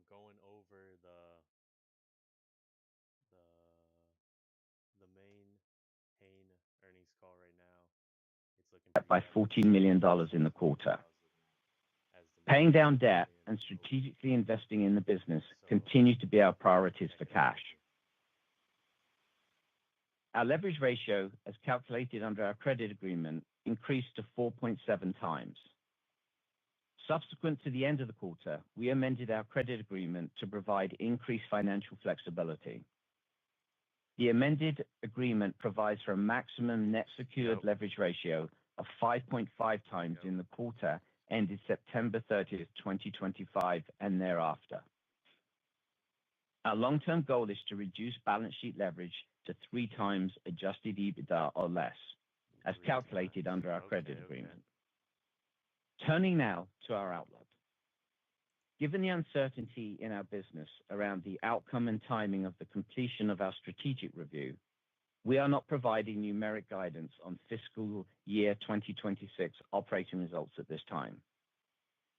going over the main Hain earnings call right now. It's looking pretty By good. $14 million in the quarter. As the Paying market down is debt going and into the low strategically season. investing in the business So continues to be our priorities that for could cash. help you. Our leverage ratio, as calculated under our credit agreement, increased to 4.7 times. Subsequent to the end of the quarter, we amended our credit agreement to provide increased financial flexibility. The amended agreement provides for a maximum net secured leverage ratio of 5.5 times in the quarter ended September 30th, 2025, and thereafter. Our long-term goal is to reduce balance sheet leverage to 3 times adjusted EBITDA or less, as calculated under our credit agreement. Turning now to our outlook. Given the uncertainty in our business around the outcome and timing of the completion of our strategic review, we are not providing numeric guidance on fiscal year 2026 operating results at this time.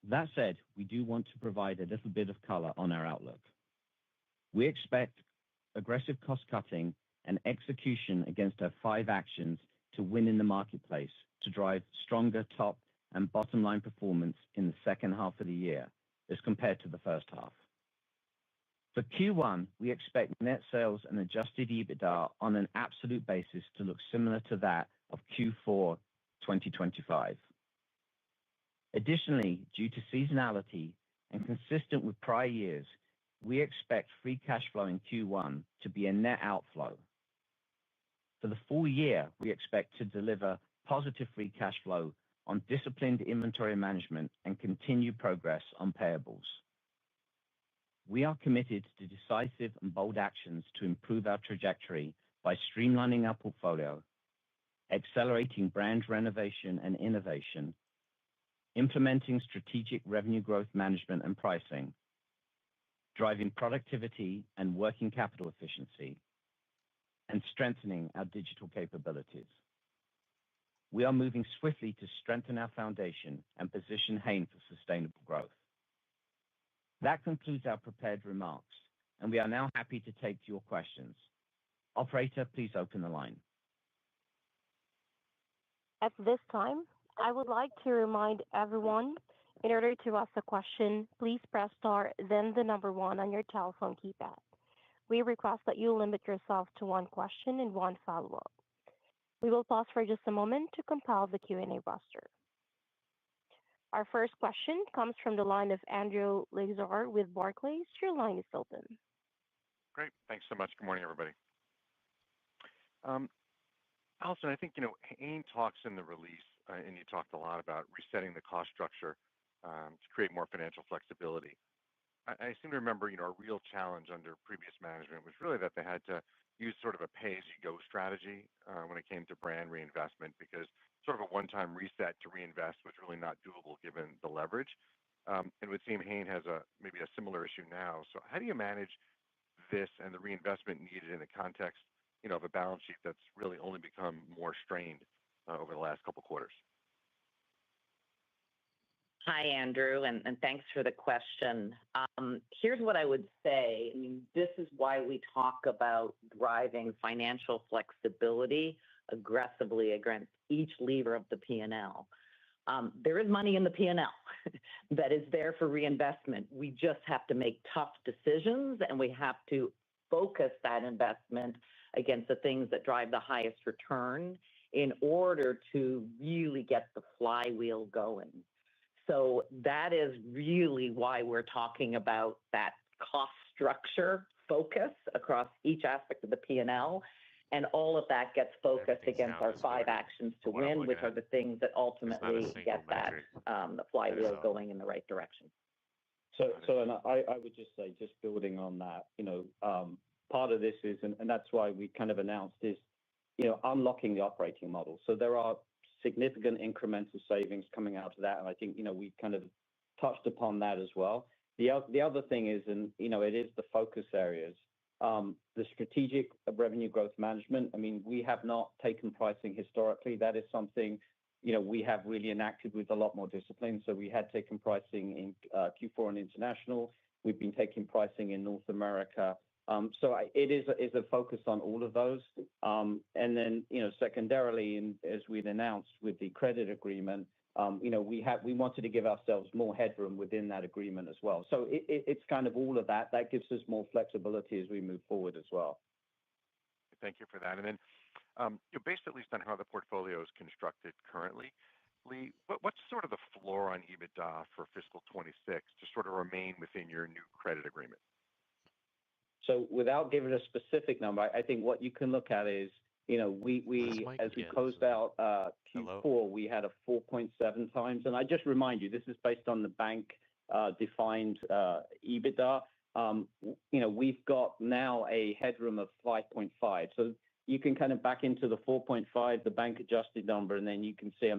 That said, we do want to provide a little bit of color on our outlook. We expect aggressive cost cutting and execution against our 5 actions to win in the marketplace to drive stronger top and bottom line performance in the second half of the year as compared to the first half. For Q1, we expect net sales and adjusted EBITDA on an absolute basis to look similar to that of Q4 2025. Additionally, due to seasonality and consistent with prior years, we expect free cash flow in Q1 to be a net outflow. For the full year, we expect to deliver positive free cash flow on disciplined inventory management and continued progress on payables. We are committed to decisive and bold actions to improve our trajectory by streamlining our portfolio, accelerating brand renovation and innovation, implementing strategic revenue growth management and pricing, driving productivity and working capital efficiency, and strengthening our digital capabilities. We are moving swiftly to strengthen our foundation and position Hain for sustainable growth. That concludes our prepared remarks, and we are now happy to take your questions. Operator, please open the line. At this time, I would like to remind everyone, in order to ask a question, please press star, then the number 1 on your telephone keypad. We request that you limit yourself to 1 question and 1 follow-up. We will pause for just a moment to compile the Q&A roster. Our first question comes from the line of Andrew Lazar with Barclays. Your line is open. Great. Thanks so much. Good morning, everybody. Alison, I think, Hain talks in the release, and you talked a lot about resetting the cost structure to create more financial flexibility. I seem to remember, a real challenge under previous management was really that they had to use sort of a pay-as-you-go strategy when it came to brand reinvestment because sort of a one-time reset to reinvest was really not doable given the leverage. It would seem Hain has maybe a similar issue now. So how do you manage this and the reinvestment needed in the context of a balance sheet that's really only become more strained over the last couple of quarters? Hi, Andrew, and thanks for the question. Here's what I would say. I mean, this is why we talk about driving financial flexibility aggressively against each lever of the P&L. There is money in the P&L that is there for reinvestment. We just have to make tough decisions, and we have to focus that investment against the things that drive the highest return in order to really get the flywheel going. So that is really why we're talking about that cost structure focus across each aspect of the P&L. And all of that gets focused against our 5 actions to win, which are the things that ultimately get the flywheel going in the right direction. And I would just say, just building on that, part of this is, and that's why we kind of announced is, unlocking the operating model. So there are significant incremental savings coming out of that. And I think, we kind of touched upon that as well. The other thing is, and it is the focus areas, the strategic revenue growth management. I mean, we have not taken pricing historically. That is something, we have really enacted with a lot more discipline. So we had taken pricing in Q4 and international. We've been taking pricing in North America. It is a focus on all of those. Secondarily, and as we'd announced with the credit agreement, we wanted to give ourselves more headroom within that agreement as well. It's kind of all of that. That gives us more flexibility as we move forward as well. Thank you for that. Based at least on how the portfolio is constructed currently, Lee, what's sort of the floor on EBITDA for fiscal 2026 to sort of remain within your new credit agreement? Without giving a specific number, I think what you can look at is, as we closed out Q4, we had a 4.7 times. I just remind you, this is based on the bank-defined EBITDA. We've got now a headroom of 5.5. You can kind of back into the 4.5, the bank-adjusted number, and then you can see,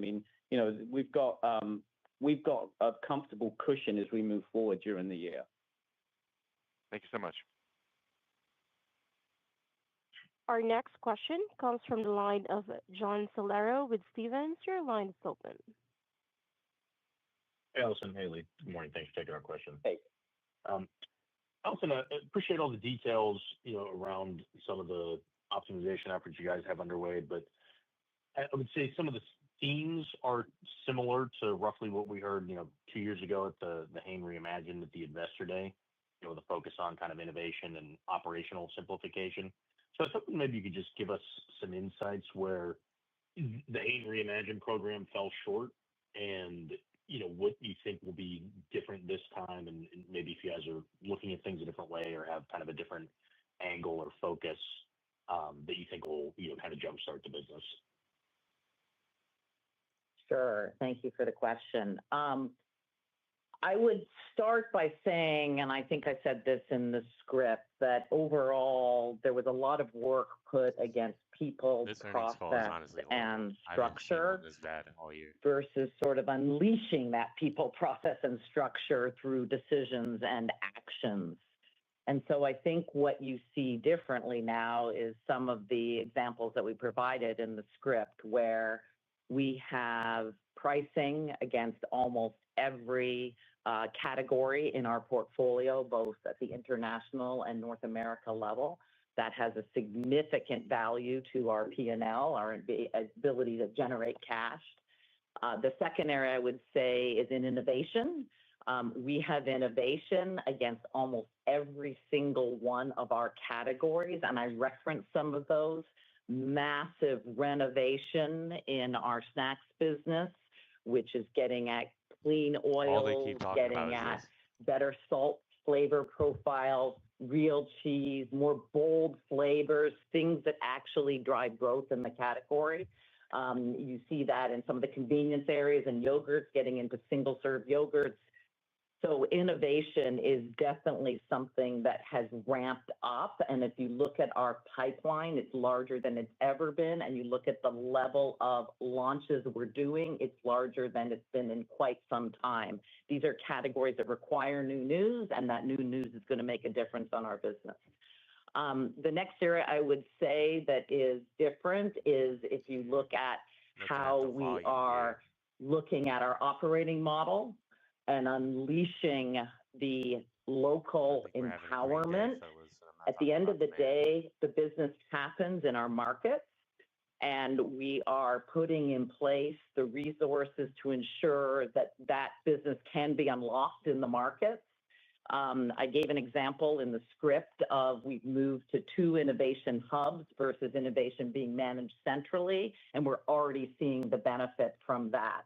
we've got a comfortable cushion as we move forward during the year. Thank you so much. Our next question comes from the line of John Solero with Stephens. Your line is open. Hey, Allison. Hey, Lee. Good morning. Thanks for taking our question. Hey. Allison, I appreciate all the details around some of the optimization efforts you guys have underway, but I would say some of the themes are similar to roughly what we heard 2 years ago at the Hain Reimagined at the Investor Day, the focus on kind of innovation and operational simplification. I was hoping maybe you could just give us some insights where the Hain Reimagined program fell short and what you think will be different this time, and maybe if you guys are looking at things a different way or have kind of a different angle or focus that you think will kind of jumpstart the business. Sure. Thank you for the question. I would start by saying, and I think I said this in the script, that overall there was a lot of work put against people, process, and structure versus sort of unleashing that people, process, and structure through decisions and actions. I think what you see differently now is some of the examples that we provided in the script where we have pricing against almost every category in our portfolio, both at the international and North America level. That has a significant value to our P&L, our ability to generate cash. The second area I would say is in innovation. We have innovation against almost every single one of our categories, and I referenced some of those. Massive renovation in our snacks business, which is getting at clean oils, getting at better salt flavor profiles, real cheese, more bold flavors, things that actually drive growth in the category. You see that in some of the convenience areas and yogurts, getting into single-serve yogurts. Innovation is definitely something that has ramped up. If you look at our pipeline, it's larger than it's ever been. You look at the level of launches we're doing, it's larger than it's been in quite some time. These are categories that require new news, and that new news is going to make a difference on our business. The next area I would say that is different is if you look at how we are looking at our operating model and unleashing the local empowerment. At the end of the day, the business happens in our markets, and we are putting in place the resources to ensure that that business can be unlocked in the markets. I gave an example in the script of we've moved to 2 innovation hubs versus innovation being managed centrally, and we're already seeing the benefit from that.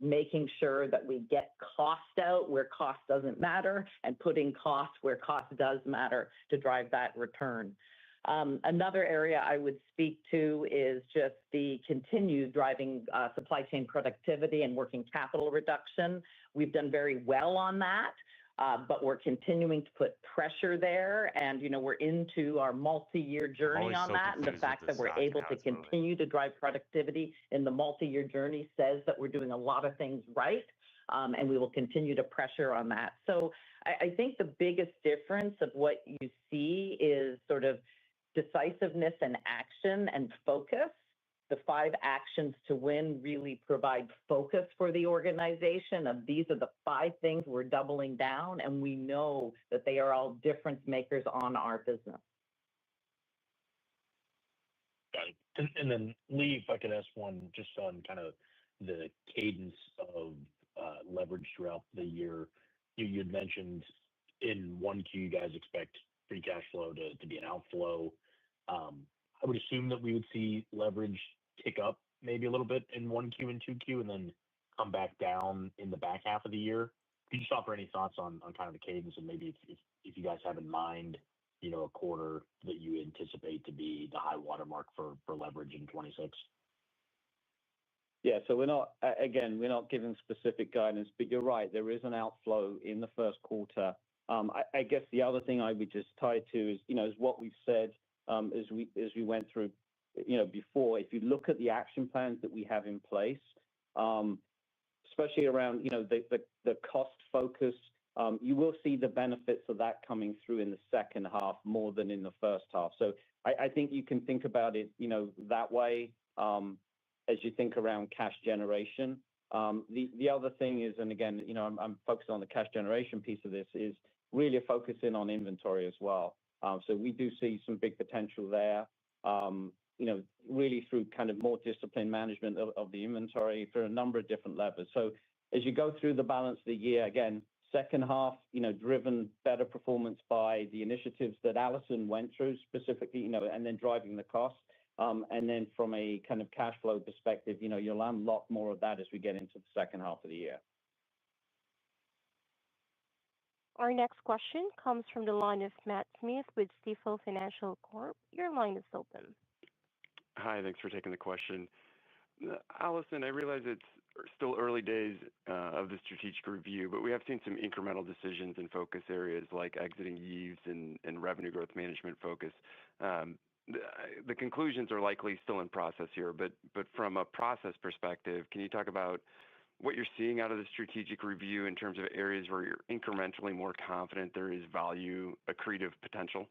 Making sure that we get cost out where cost doesn't matter and putting cost where cost does matter to drive that return. Another area I would speak to is just the continued driving supply chain productivity and working capital reduction. We've done very well on that, but we're continuing to put pressure there. We're into our multi-year journey on that. The fact that we're able to continue to drive productivity in the multi-year journey says that we're doing a lot of things right, and we will continue to pressure on that. I think the biggest difference of what you see is sort of decisiveness and action and focus. the 5 actions to win really provide focus for the organization of these are the 5 things we're doubling down, and we know that they are all difference makers on our business. Got it. And then, Lee, if I could ask one just on kind of the cadence of leverage throughout the year. You had mentioned in 1Q, you guys expect free cash flow to be an outflow. I would assume that we would see leverage tick up maybe a little bit in 1Q and 2Q and then come back down in the back half of the year. Could you just offer any thoughts on kind of the cadence and maybe if you guys have in mind, a quarter that you anticipate to be the high watermark for leverage in 2026? Yeah. So we're not giving specific guidance, but you're right. There is an outflow in the first quarter. I guess the other thing I would just tie to is what we've said as we went through before. If you look at the action plans that we have in place, especially around the cost focus, you will see the benefits of that coming through in the second half more than in the first half. So I think you can think about it that way as you think around cash generation. The other thing is, and again, I'm focused on the cash generation piece of this, is really focusing on inventory as well. So we do see some big potential there, really through kind of more disciplined management of the inventory for a number of different levers. So as you go through the balance of the year, again, second half, driven better performance by the initiatives that Allison went through specifically, and then driving the cost. And then from a kind of cash flow perspective, you'll unlock more of that as we get into the second half of the year. Our next question comes from the line of Matt Smith with Stifel Financial Corp. Your line is open. Hi, thanks for taking the question. Allison, I realize it's still early days of the strategic review, but we have seen some incremental decisions in focus areas like exiting Yves and revenue growth management focus. The conclusions are likely still in process here, but from a process perspective, can you talk about what you're seeing out of the strategic review in terms of areas where you're incrementally more confident there is value, accretive potential?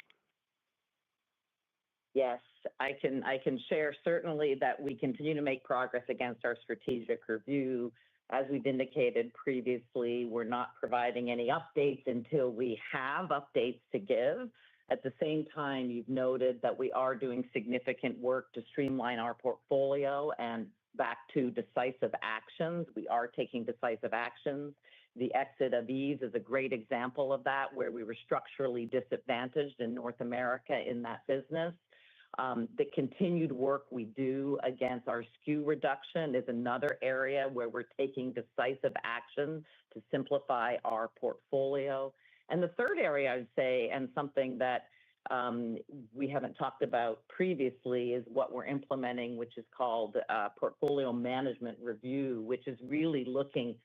Yes, I can share certainly that we continue to make progress against our strategic review. As we've indicated previously, we're not providing any updates until we have updates to give. At the same time, you've noted that we are doing significant work to streamline our portfolio and back to decisive actions. We are taking decisive actions. The exit of Yves is a great example of that, where we were structurally disadvantaged in North America in that business. The continued work we do against our SKU reduction is another area where we're taking decisive action to simplify our portfolio. And the third area, I would say, and something that we haven't talked about previously, is what we're implementing, which is called portfolio management review, which is really looking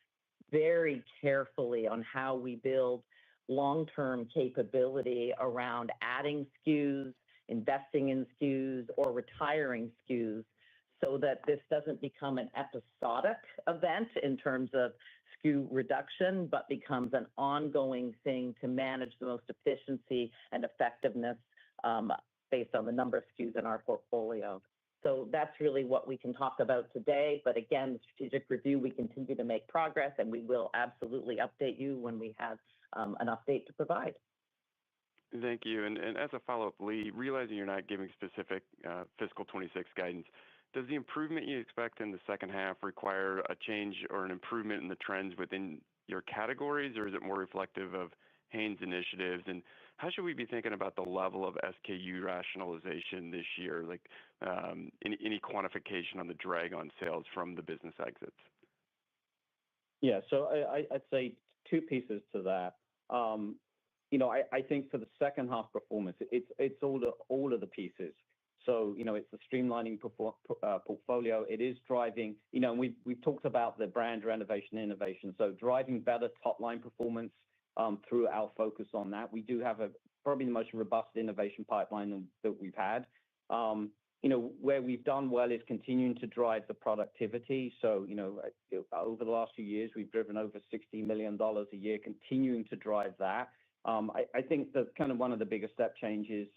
very carefully on how we build long-term capability around adding SKUs, investing in SKUs, or retiring SKUs, so that this doesn't become an episodic event in terms of SKU reduction, but becomes an ongoing thing to manage the most efficiency and effectiveness based on the number of SKUs in our portfolio. So that's really what we can talk about today. But again, the strategic review, we continue to make progress, and we will absolutely update you when we have an update to provide. Thank you. And as a follow-up, Lee, realizing you're not giving specific fiscal 26 guidance, does the improvement you expect in the second half require a change or an improvement in the trends within your categories, or is it more reflective of Hain's initiatives? And how should we be thinking about the level of SKU rationalization this year? Like any quantification on the drag on sales from the business exits? Yeah. So I'd say two pieces to that. I think for the second half performance, it's all of the pieces. So it's the streamlining portfolio. It is driving, and we've talked about the brand renovation innovation. So driving better top-line performance through our focus on that. We do have probably the most robust innovation pipeline that we've had. Where we've done well is continuing to drive the productivity. So over the last few years, we've driven over $60 million a year, continuing to drive that. I think that kind of one of the biggest step changes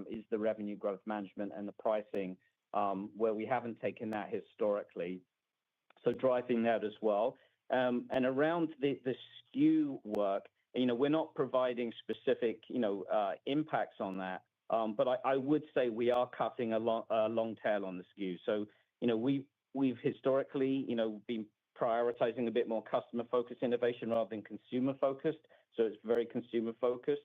is the revenue growth management and the pricing. where we haven't taken that historically. So driving that as well. And around the SKU work, we're not providing specific, impacts on that. But I would say we are cutting a long tail on the SKU. So, we've historically, been prioritizing a bit more customer-focused innovation rather than consumer-focused. So it's very consumer-focused.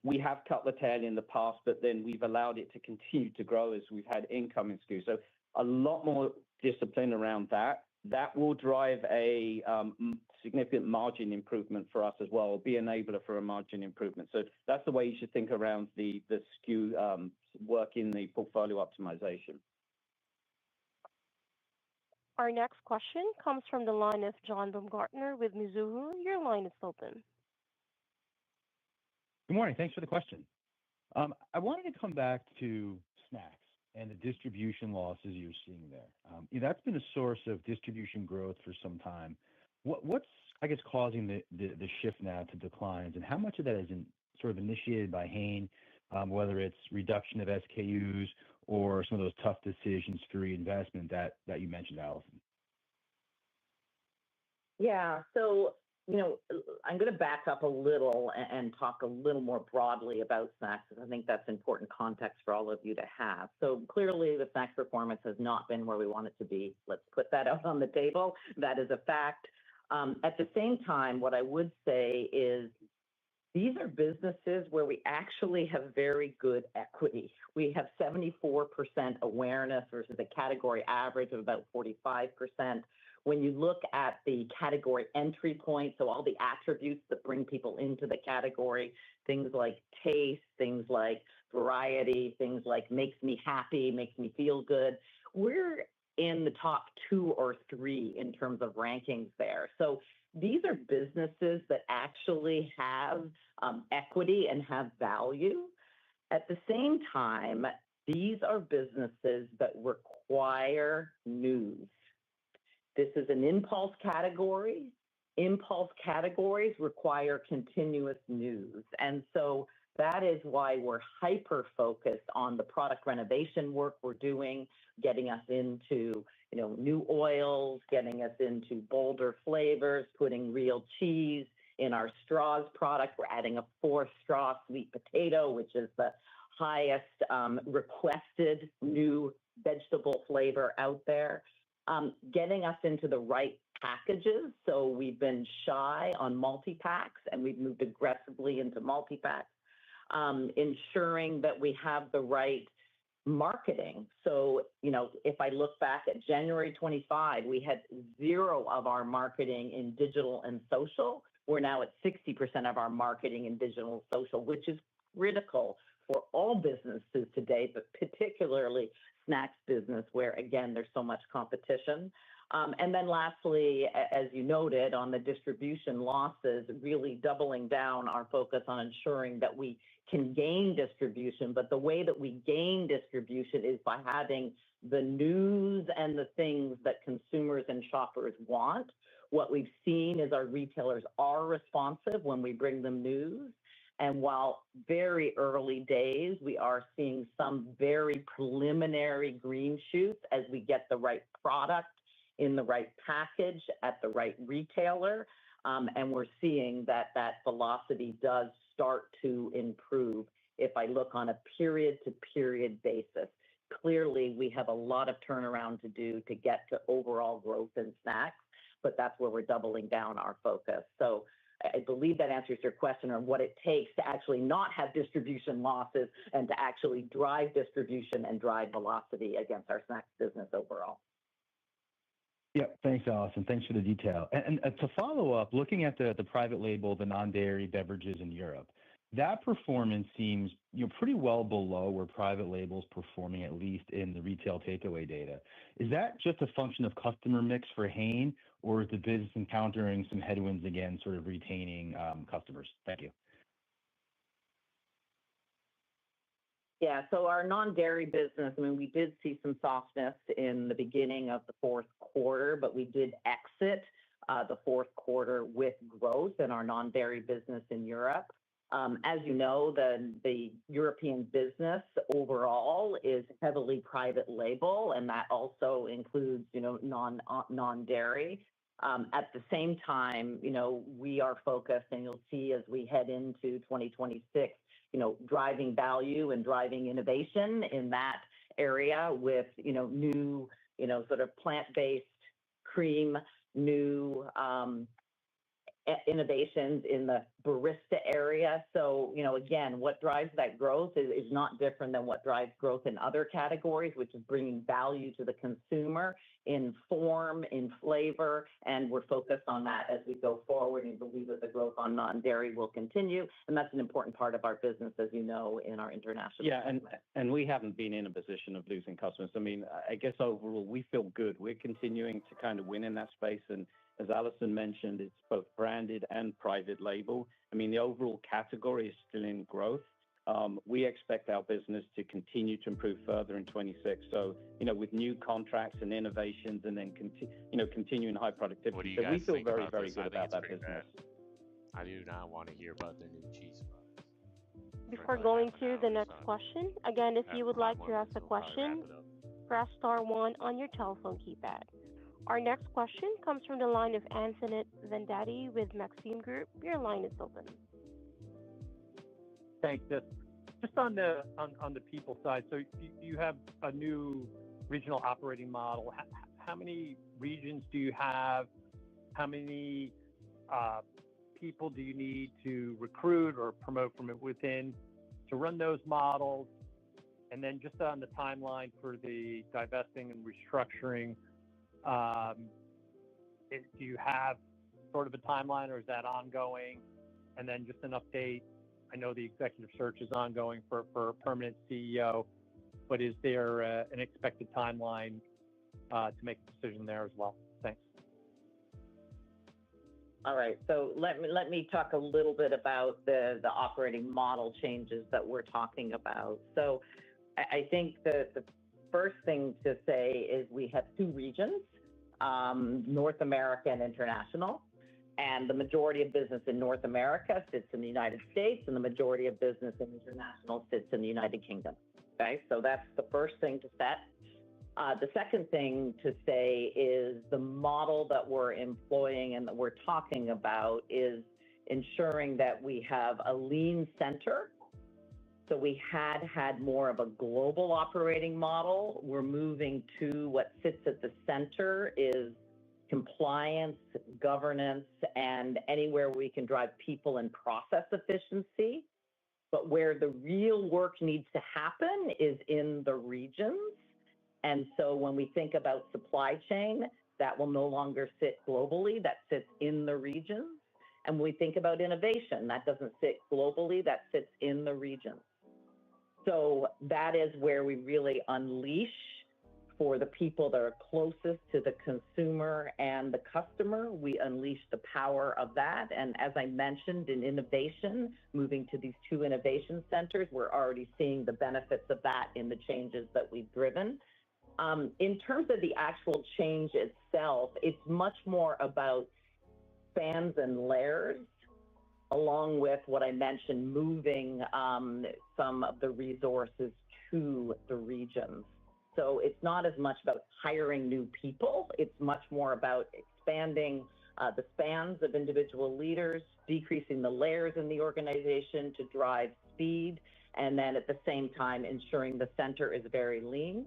We have cut the tail in the past, but then we've allowed it to continue to grow as we've had incoming SKUs. So a lot more discipline around that. That will drive a significant margin improvement for us as well, be an enabler for a margin improvement. So that's the way you should think around the SKU work in the portfolio optimization. Our next question comes from the line of John Baumgartner with Mizuho. Your line is open. Good morning. Thanks for the question. I wanted to come back to snacks and the distribution losses you're seeing there. That's been a source of distribution growth for some time. What's, I guess, causing the shift now to declines, and how much of that is sort of initiated by Hain, whether it's reduction of SKUs or some of those tough decisions for reinvestment that you mentioned, Alison? Yeah. So, I'm going to back up a little and talk a little more broadly about snacks, because I think that's important context for all of you to have. So clearly, the snacks performance has not been where we want it to be. Let's put that out on the table. That is a fact. At the same time, what I would say is these are businesses where we actually have very good equity. We have 74% awareness versus a category average of about 45%. When you look at the category entry point, so all the attributes that bring people into the category, things like taste, things like variety, things like makes me happy, makes me feel good, we're in the top 2 or 3 in terms of rankings there. So these are businesses that actually have equity and have value. At the same time, these are businesses that require news. This is an impulse category. Impulse categories require continuous news. And so that is why we're hyper-focused on the product renovation work we're doing, getting us into new oils, getting us into bolder flavors, putting real cheese in our straws product. We're adding a 4th straw sweet potato, which is the highest requested new vegetable flavor out there. Getting us into the right packages. So we've been shy on multi-packs, and we've moved aggressively into multi-packs. Ensuring that we have the right marketing. So, if I look back at January 25, we had 0 of our marketing in digital and social. We're now at 60% of our marketing in digital and social, which is critical for all businesses today, but particularly snacks business, where, again, there's so much competition. And then lastly, as you noted, on the distribution losses, really doubling down our focus on ensuring that we can gain distribution. But the way that we gain distribution is by having the news and the things that consumers and shoppers want. What we've seen is our retailers are responsive when we bring them news. And while very early days, we are seeing some very preliminary green shoots as we get the right product in the right package at the right retailer. And we're seeing that velocity does start to improve if I look on a period-to-period basis. Clearly, we have a lot of turnaround to do to get to overall growth in snacks, but that's where we're doubling down our focus. So I believe that answers your question on what it takes to actually not have distribution losses and to actually drive distribution and drive velocity against our snacks business overall. Yeah, thanks, Alison. Thanks for the detail. And to follow up, looking at the private label, the non-dairy beverages in Europe, that performance seems pretty well below where private label is performing, at least in the retail takeaway data. Is that just a function of customer mix for Hain, or is the business encountering some headwinds again, sort of retaining customers? Thank you. Yeah, so our non-dairy business, we did see some softness in the beginning of the 4th quarter, but we did exit the 4th quarter with growth in our non-dairy business in Europe. As you know, the European business overall is heavily private label, and that also includes, non-dairy. At the same time, we are focused, and you'll see as we head into 2026, driving value and driving innovation in that area with, new, sort of plant-based cream, new innovations in the barista area. So, again, what drives that growth is not different than what drives growth in other categories, which is bringing value to the consumer in form, in flavor, and we're focused on that as we go forward and believe that the growth on non-dairy will continue. And that's an important part of our business, as you know, in our international. Yeah, and we haven't been in a position of losing customers. I mean, I guess overall, we feel good. We're continuing to kind of win in that space. And as Alison mentioned, it's both branded and private label. I mean, the overall category is still in growth. We expect our business to continue to improve further in 26. So, with new contracts and innovations and then continuing high productivity. What do you So we guys feel think very, about very this? good I think about it's that pretty business. bad. I do not want to hear about their new cheese fries. Before another going half an to hour the or next so. question, again, if you would 5 like more to ask minutes, a we'll probably wrap question, it up. press star one on your telephone keypad. Our next question comes from the line of Antoinette Vendetti with Maxim Group. Your line is open. Thanks. Just on the people side, so you have a new regional operating model. How many regions do you have? How many people do you need to recruit or promote from within to run those models? And then just on the timeline for the divesting and restructuring, do you have sort of a timeline, or is that ongoing? And then just an update. I know the executive search is ongoing for a permanent CEO, but is there an expected timeline to make a decision there as well? Thanks. All right. So let me talk a little bit about the operating model changes that we're talking about. So I think the first thing to say is we have two regions, North America and international. And the majority of business in North America sits in the United States, and the majority of business in international sits in the United Kingdom. Okay, so that's the first thing to set. The second thing to say is the model that we're employing and that we're talking about is ensuring that we have a lean center. So we had more of a global operating model. We're moving to what sits at the center is compliance, governance, and anywhere we can drive people and process efficiency. But where the real work needs to happen is in the regions. And so when we think about supply chain, that will no longer sit globally, that sits in the regions. And when we think about innovation, that doesn't sit globally, that sits in the regions. So that is where we really unleash for the people that are closest to the consumer and the customer. We unleash the power of that. And as I mentioned, in innovation, moving to these two innovation centers, we're already seeing the benefits of that in the changes that we've driven. In terms of the actual change itself, it's much more about spans and layers, along with what I mentioned, moving some of the resources to the regions. So it's not as much about hiring new people. It's much more about expanding the spans of individual leaders, decreasing the layers in the organization to drive speed, and then at the same time ensuring the center is very lean.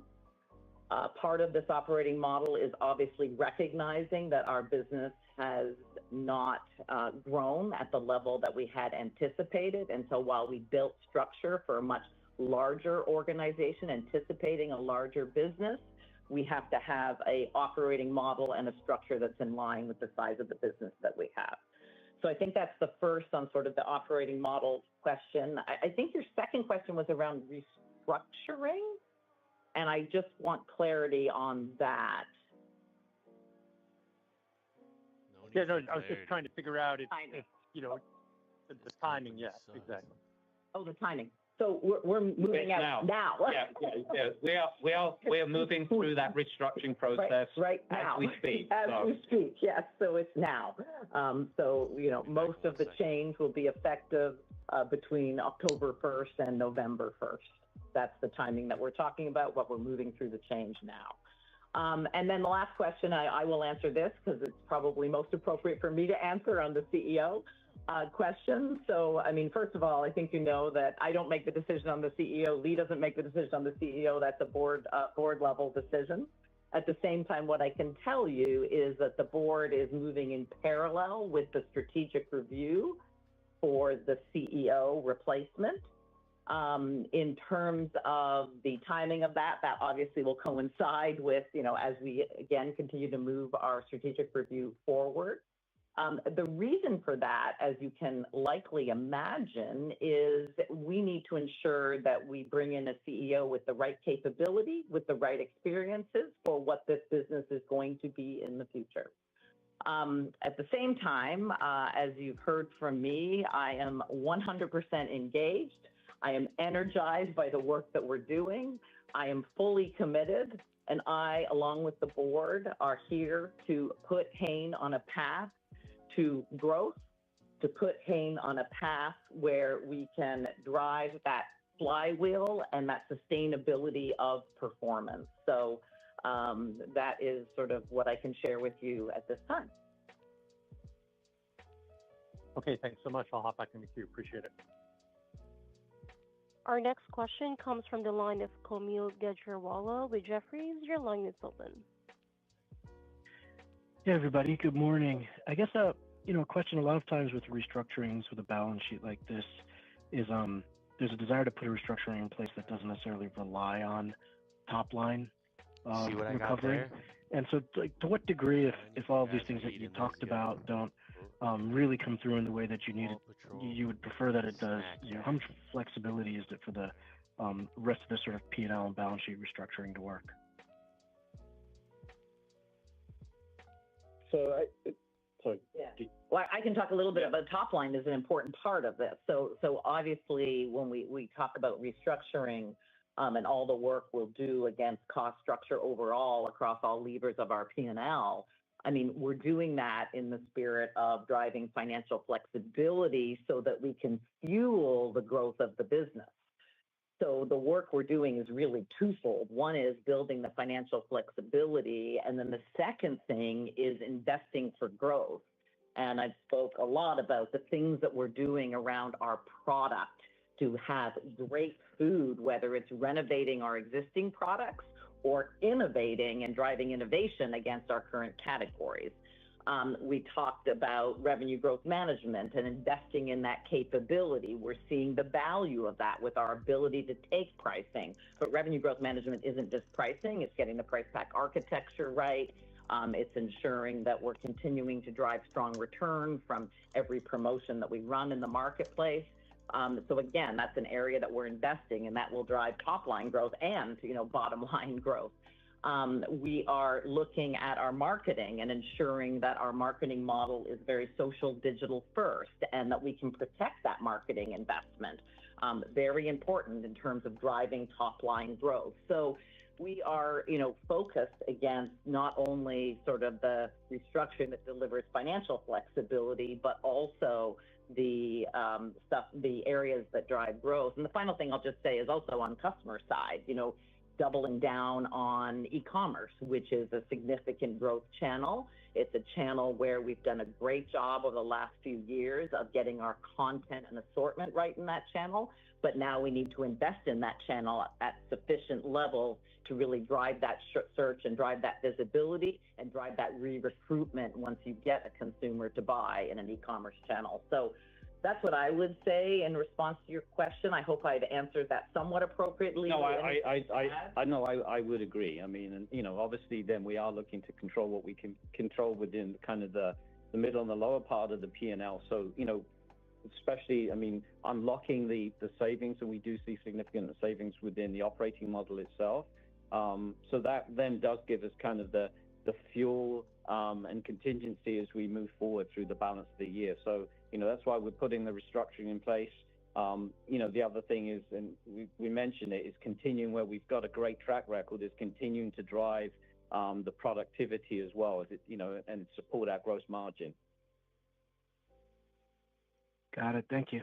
Part of this operating model is obviously recognizing that our business has not grown at the level that we had anticipated. And so while we built structure for a much larger organization, anticipating a larger business, we have to have an operating model and a structure that's in line with the size of the business that we have. So I think that's the first on sort of the operating model question. I think your second question was around restructuring, and I just want clarity on that. Yeah, no, I was just trying to figure out if the timing. Yeah, exactly. Oh, the timing. So we're moving out now. Yeah. We are moving through that restructuring process right now as we speak. We speak, yes. So it's now. Most of the change will be effective between October 1st and November 1st. That's the timing that we're talking about, but we're moving through the change now. And then the last question, I will answer this because it's probably most appropriate for me to answer on the CEO question. So, I mean, first of all, I think you know that I don't make the decision on the CEO. Lee doesn't make the decision on the CEO. That's a board level decision. At the same time, what I can tell you is that the board is moving in parallel with the strategic review for the CEO replacement. In terms of the timing of that obviously will coincide with, as we again continue to move our strategic review forward. The reason for that, as you can likely imagine, is we need to ensure that we bring in a CEO with the right capability, with the right experiences for what this business is going to be in the future. At the same time, as you've heard from me, I am 100% engaged. I am energized by the work that we're doing. I am fully committed, and I, along with the board, are here to put Hain on a path to growth, to put Hain on a path where we can drive that flywheel and that sustainability of performance. So that is sort of what I can share with you at this time. Okay, thanks so much. I'll hop back in the queue. Appreciate it. Our next question comes from the line of Kaumil Gajrawala with Jefferies. Your line is open. Hey, everybody. Good morning. I guess a question a lot of times with restructurings with a balance sheet like this is there's a desire to put a restructuring in place that doesn't necessarily rely on top line recovery. And so to what degree, if all of these things that you talked about don't really come through in the way that you need it, you would prefer that it does, how much flexibility is it for the rest of the sort of P&L and balance sheet restructuring to work? So, Well, I can talk a little bit about top line is an important part of this. So obviously, when we talk about restructuring and all the work we'll do against cost structure overall across all levers of our P&L, I mean, we're doing that in the spirit of driving financial flexibility so that we can fuel the growth of the business. So the work we're doing is really twofold. One is building the financial flexibility, and then the second thing is investing for growth. And I've spoke a lot about the things that we're doing around our product to have great food, whether it's renovating our existing products or innovating and driving innovation against our current categories. We talked about revenue growth management and investing in that capability. We're seeing the value of that with our ability to take pricing. But revenue growth management isn't just pricing, it's getting the price pack architecture right. It's ensuring that we're continuing to drive strong return from every promotion that we run in the marketplace. So again, that's an area that we're investing, and that will drive top line growth and bottom line growth. We are looking at our marketing and ensuring that our marketing model is very social digital first, and that we can protect that marketing investment. Very important in terms of driving top line growth. So we are, focused against not only sort of the restructuring that delivers financial flexibility, but also the areas that drive growth. And the final thing I'll just say is also on customer side, doubling down on e-commerce, which is a significant growth channel. It's a channel where we've done a great job over the last few years of getting our content and assortment right in that channel. But now we need to invest in that channel at sufficient level to really drive that search and drive that visibility and drive that re-recruitment once you get a consumer to buy in an e-commerce channel. So that's what I would say in response to your question. I hope I've answered that somewhat appropriately. No, I would agree. I mean, obviously then we are looking to control what we can control within kind of the middle and the lower part of the P&L. So, especially, I mean, unlocking the savings, and we do see significant savings within the operating model itself. So that then does give us kind of the fuel and contingency as we move forward through the balance of the year. So, that's why we're putting the restructuring in place. The other thing is, and we mentioned it, is continuing where we've got a great track record, is continuing to drive the productivity as well as and support our gross margin. Got it. Thank you.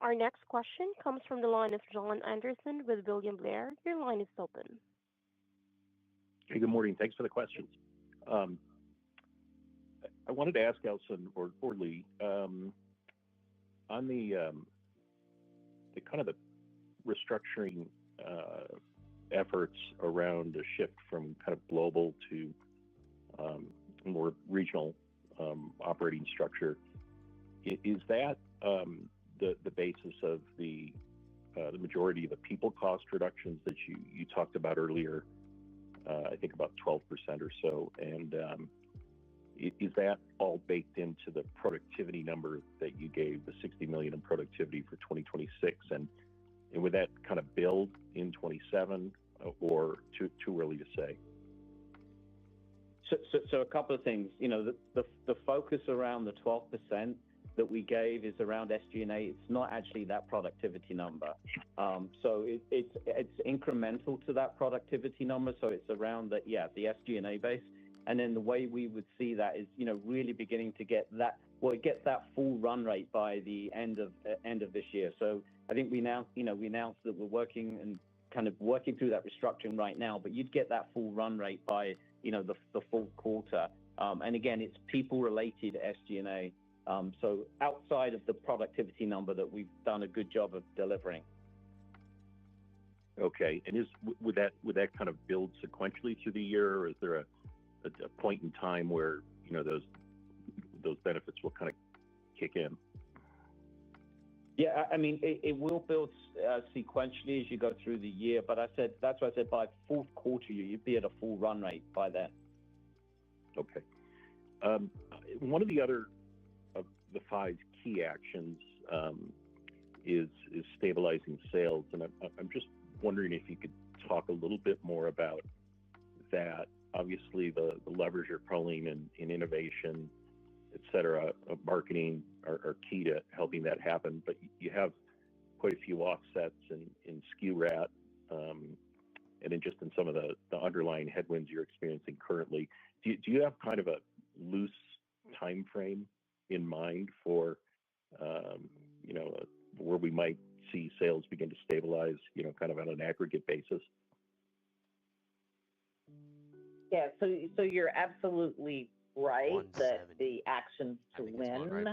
Our next question comes from the line of John Anderson with William Blair. Your line is open. Hey, good morning. Thanks for the questions. I wanted to ask Alison or Lee, on the kind of the restructuring efforts around a shift from kind of global to more regional operating structure. Is that the basis of the majority of the people cost reductions that you talked about earlier? I think about 12% or so. And is that all baked into the productivity number that you gave, the $60 million in productivity for 2026? And would that kind of build in 27 or too early to say? So a couple of things. The focus around the 12% that we gave is around SG&A. It's not actually that productivity number. So it's incremental to that productivity number. So it's around the SG&A base. And then the way we would see that is, really beginning to get that full run rate by the end of this year. So I think we announced that we're working and kind of working through that restructuring right now, but you'd get that full run rate by, the full quarter. And again, it's people related SG&A. So outside of the productivity number that we've done a good job of delivering. Okay. And would that kind of build sequentially through the year, or is there a point in time where those benefits will kind of kick in? Yeah, I mean, it will build sequentially as you go through the year. But that's why I said by fourth quarter, you'd be at a full run rate by then. Okay. One of the other of the 5 key actions is stabilizing sales, and I'm just wondering if you could talk a little bit more about that. Obviously, the levers you're pulling in innovation, et cetera, marketing are key to helping that happen. But you have quite a few offsets in SKU rat, and then just in some of the underlying headwinds you're experiencing currently. Do you have kind of a loose time frame in mind for where we might see sales begin to stabilize, kind of on an aggregate basis? Yeah, so you're absolutely right that the actions to win,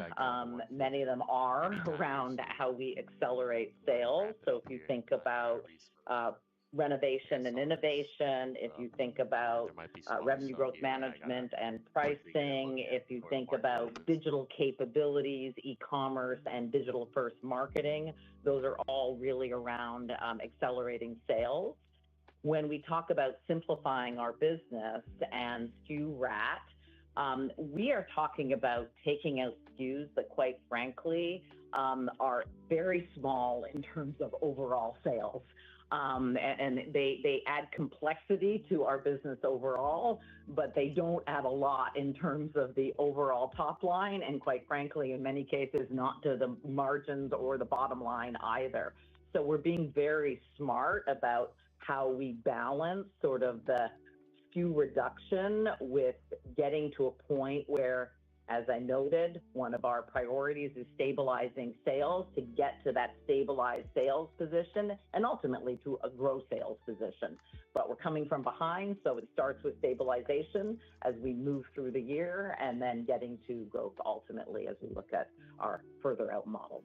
many of them are around how we accelerate sales. So if you think about renovation and innovation, if you think about revenue growth management and pricing, if you think about digital capabilities, e-commerce, and digital first marketing, those are all really around accelerating sales. When we talk about simplifying our business and SKU rat, we are talking about taking out SKUs that, quite frankly, are very small in terms of overall sales. And they add complexity to our business overall, but they don't add a lot in terms of the overall top line. And quite frankly, in many cases, not to the margins or the bottom line either. So we're being very smart about how we balance sort of the SKU reduction with getting to a point where, as I noted, one of our priorities is stabilizing sales to get to that stabilized sales position and ultimately to a growth sales position. But we're coming from behind, so it starts with stabilization as we move through the year and then getting to growth ultimately as we look at our further out models.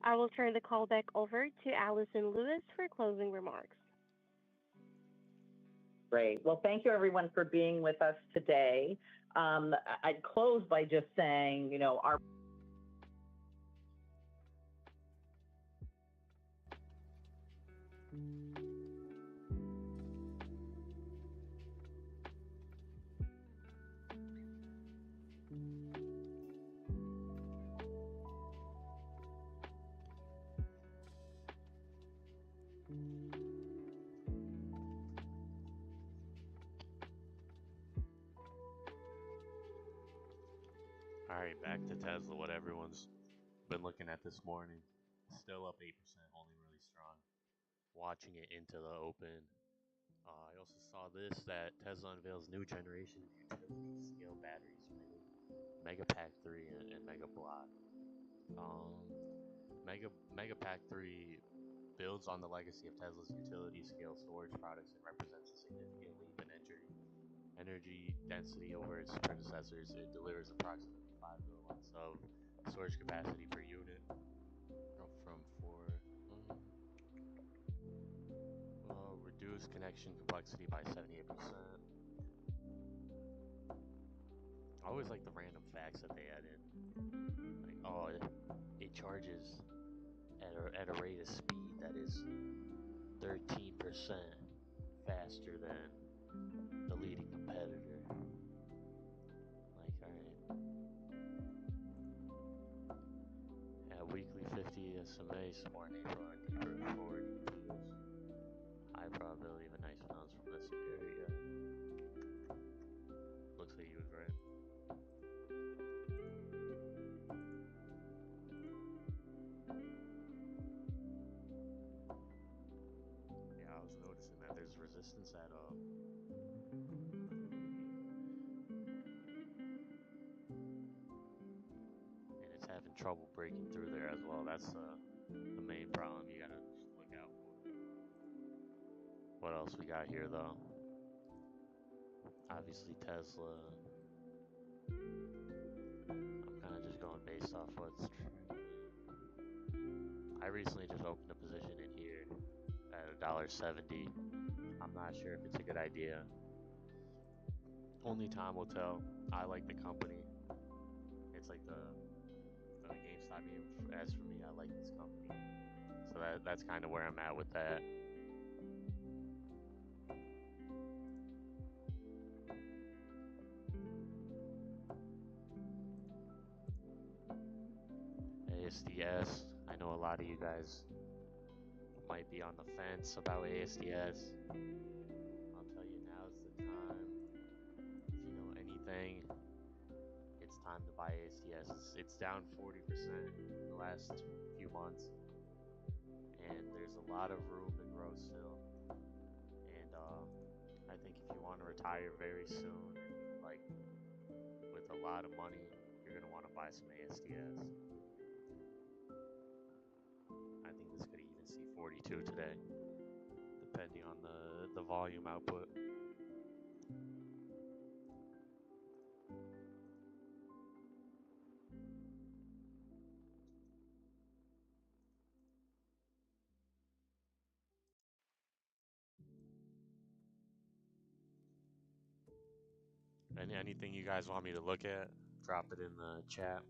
I will turn the call back over to Alison Lewis for closing remarks. Great. Well, thank you, everyone, for being with us today. I'd close by just saying, our All right, back to Tesla. What everyone's been looking at this morning. Still up 8%, holding really strong. Watching it into the open. I also saw this, that Tesla unveils new generation of utility scale batteries for Mega Pack 3 and Mega Block. Mega Pack 3 builds on the legacy of Tesla's utility scale storage products and represents a significant leap in energy density over its predecessors. It delivers approximately 5 kilowatts of storage capacity per unit from 4. Reduce connection complexity by 78%. I always like the random facts that they add in. Like, oh, it charges at a rate of speed that is 13% faster than the leading competitor. Like, alright. Yeah, weekly 50 SMA support in April and deeper forward EPs. High probability of a nice bounce from this area. Looks like he was right. Yeah, I was noticing that there's resistance at and it's having trouble breaking through there as well. That's the main problem you gotta just look out for. What else we got here though? Obviously Tesla. I'm kind of just going based off what's I recently just opened a position in here at $1.70. I'm not sure if it's a good idea. Only time will tell. I like the company. It's like the GameStop game. As for me, I like this company. So that's kind of where I'm at with that. ASST. I know a lot of you guys might be on the fence about ASST. I'll tell you, now's the time. If you know anything, it's time to buy ASST. It's down 40% in the last few months, and there's a lot of room to grow still. And I think if you want to retire very soon, like with a lot of money, you're gonna want to buy some ASST. I think this could even see 42 today, depending on the volume output. Anything you guys want me to look at, drop it in the chat.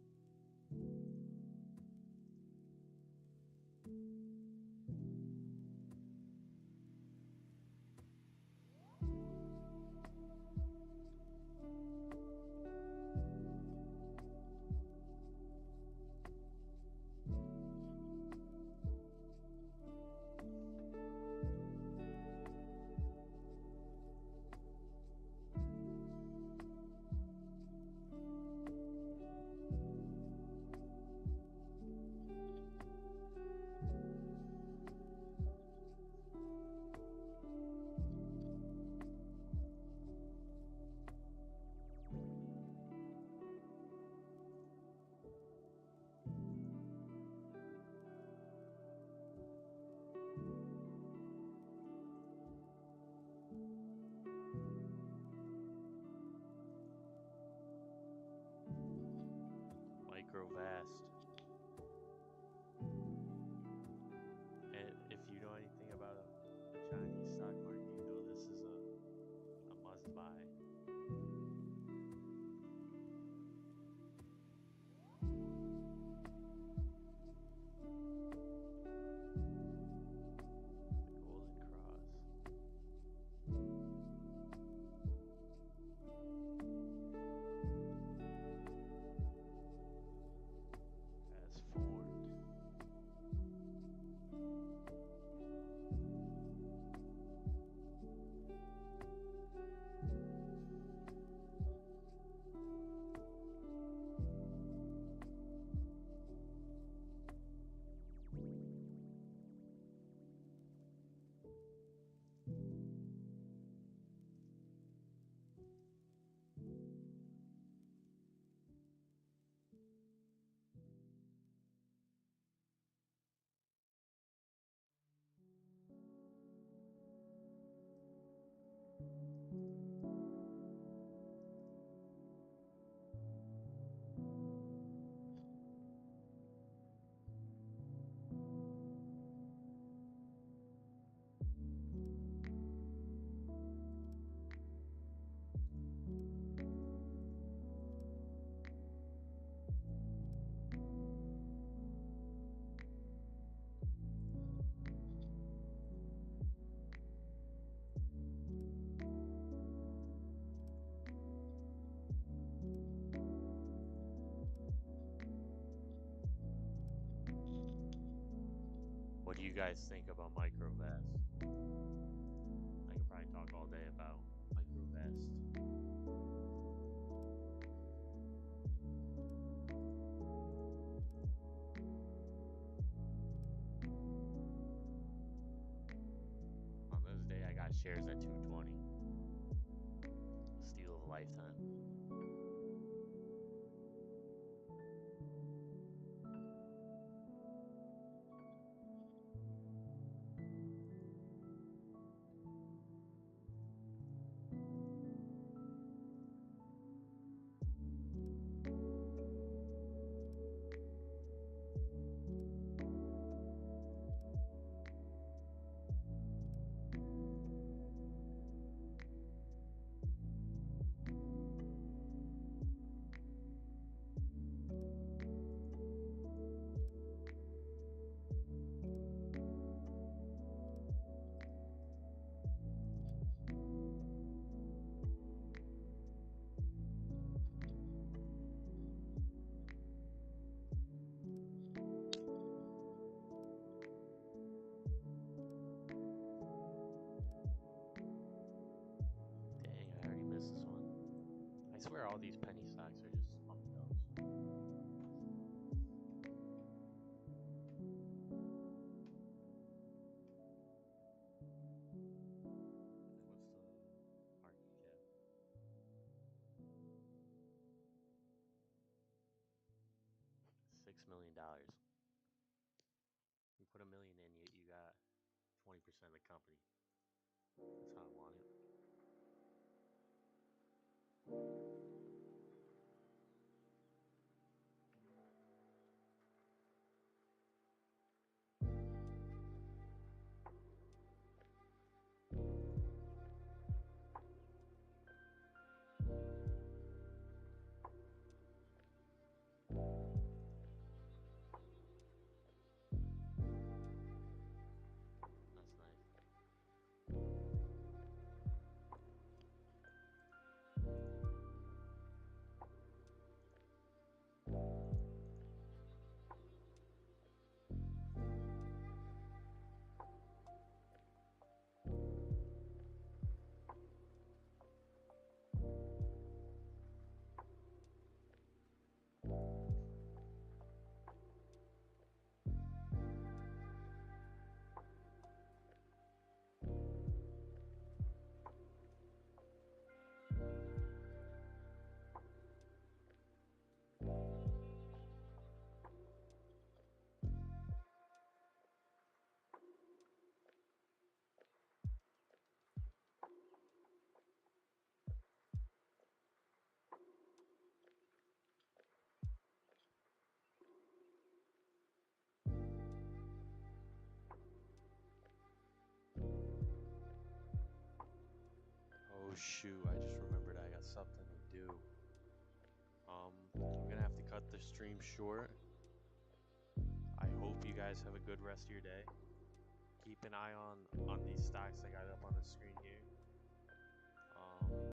Microvast. And if you know anything about the Chinese stock market, you know this is a must buy. The Golden Cross. you guys think about microvest? I could probably talk all day about microvest. On this day, I got shares at 220. Steal of a lifetime. Dang, I already missed this one. I swear all these penny stocks are just up dubs. What's the market cap? $6 million. You put $1 million in, you got 20% of the company. That's how I want it. That's nice. Oh shoot, I just remembered I got something to do. I'm gonna have to cut the stream short. I hope you guys have a good rest of your day. Keep an eye on these stocks I